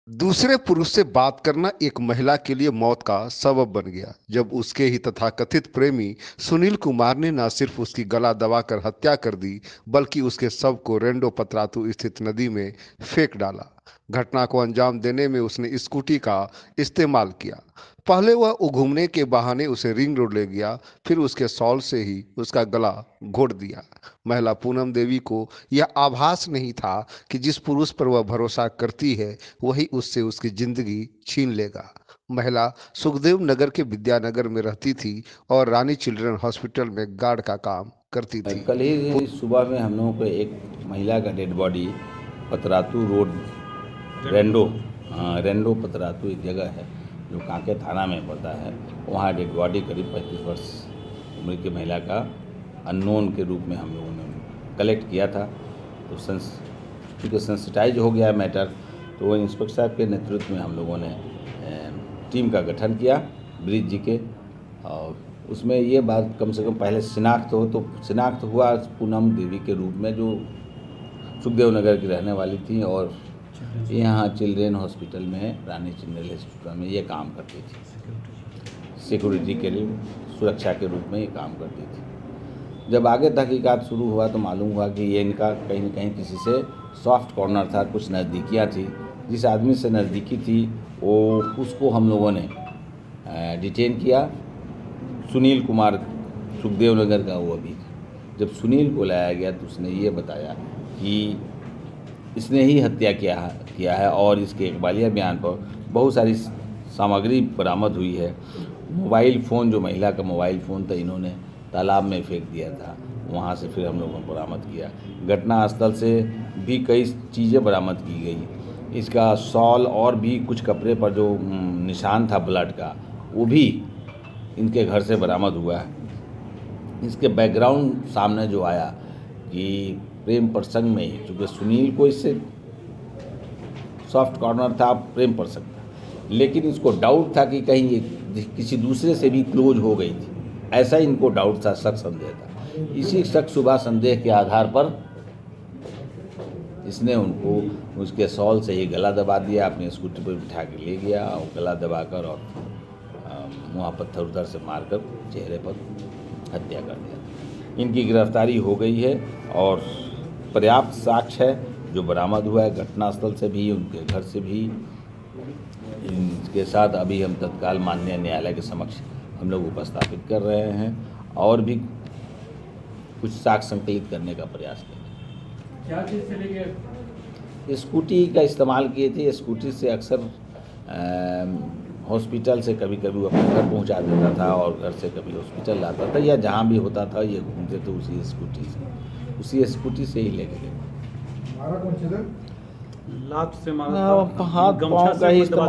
दूसरे पुरुष से बात करना एक महिला के लिए मौत का सबब बन गया जब उसके ही तथाकथित प्रेमी सुनील कुमार ने न सिर्फ उसकी गला दबाकर हत्या कर दी बल्कि उसके शव को रेंडो पतरातू स्थित नदी में फेंक डाला। घटना को अंजाम देने में उसने स्कूटी का इस्तेमाल किया। पहले वह घूमने के बहाने उसे रिंग रोड ले गया, फिर उसके शॉल से ही उसका गला घोट दिया। महिला पूनम देवी को यह आभास नहीं था कि जिस पुरुष पर वह भरोसा करती है वही उससे उसकी जिंदगी छीन लेगा। महिला सुखदेव नगर के विद्यानगर में रहती थी और रानी चिल्ड्रन हॉस्पिटल में गार्ड का काम करती थी। कल ही सुबह में हम लोगों को एक महिला का डेड बॉडी पतरातू रोड रेंडो रेंडो पतरातू एक जगह है जो कांके थाना में पड़ता है। वहाँ डेड बॉडी करीब 35 वर्ष उम्र की महिला का अननोन के रूप में हम लोगों ने कलेक्ट किया था। तो क्योंकि सेंसिटाइज हो गया मैटर, तो इंस्पेक्टर साहब के नेतृत्व में हम लोगों ने टीम का गठन किया ब्रिज जी के, और उसमें ये बात कम से कम पहले शिनाख्त हो, तो शिनाख्त हुआ पूनम देवी के रूप में जो सुखदेव नगर की रहने वाली थी और यहाँ चिल्ड्रेन हॉस्पिटल में रानी चिल्ड्रेन हॉस्पिटल में ये काम करती थी, सिक्योरिटी के लिए सुरक्षा के रूप में ये काम करती थी। जब आगे तहकीकात शुरू हुआ तो मालूम हुआ कि ये इनका कहीं न कहीं किसी से सॉफ्ट कॉर्नर था, कुछ नज़दीकियाँ थी। जिस आदमी से नज़दीकी थी वो उसको हम लोगों ने डिटेन किया। सुनील कुमार सुखदेव नगर का वो अभी, जब सुनील को लाया गया तो उसने ये बताया कि इसने ही हत्या किया है और इसके इकबालिया बयान पर बहुत सारी सामग्री बरामद हुई है। मोबाइल फ़ोन, जो महिला का मोबाइल फ़ोन था, इन्होंने तालाब में फेंक दिया था। वहाँ से फिर हम लोगों ने बरामद किया। घटनास्थल से भी कई चीज़ें बरामद की गई। इसका शॉल और भी कुछ कपड़े पर जो निशान था ब्लड का, वो भी इनके घर से बरामद हुआ है। इसके बैकग्राउंड सामने जो आया कि प्रेम प्रसंग में ही, चूँकि सुनील को इससे सॉफ्ट कॉर्नर था, प्रेम प्रसंग था, लेकिन इसको डाउट था कि कहीं ये किसी दूसरे से भी क्लोज हो गई थी, ऐसा इनको डाउट था, शक संदेह था। इसी शक शुबा संदेह के आधार पर इसने उनको उसके शॉल से ही गला दबा दिया, अपनी स्कूटी पर बिठा के ले गया और गला दबाकर और वहाँ पत्थर उधर से मारकर चेहरे पर हत्या कर दिया। इनकी गिरफ्तारी हो गई है और पर्याप्त साक्ष्य है जो बरामद हुआ है घटनास्थल से भी, उनके घर से भी। इनके साथ अभी हम तत्काल माननीय न्यायालय के समक्ष हम लोग उपस्थापित कर रहे हैं और भी कुछ साक्ष्य संकलित करने का प्रयास करेंगे। क्या चीज़ से लेके? स्कूटी का इस्तेमाल किए थे। स्कूटी से अक्सर हॉस्पिटल से कभी कभी अपने घर पहुंचा देता था और घर से कभी हॉस्पिटल लाता था, या जहां भी होता था ये घूमते थे उसी स्कूटी से ही लेके गए। लात से मारा, हाथ पाँव का ही इस्तेमाल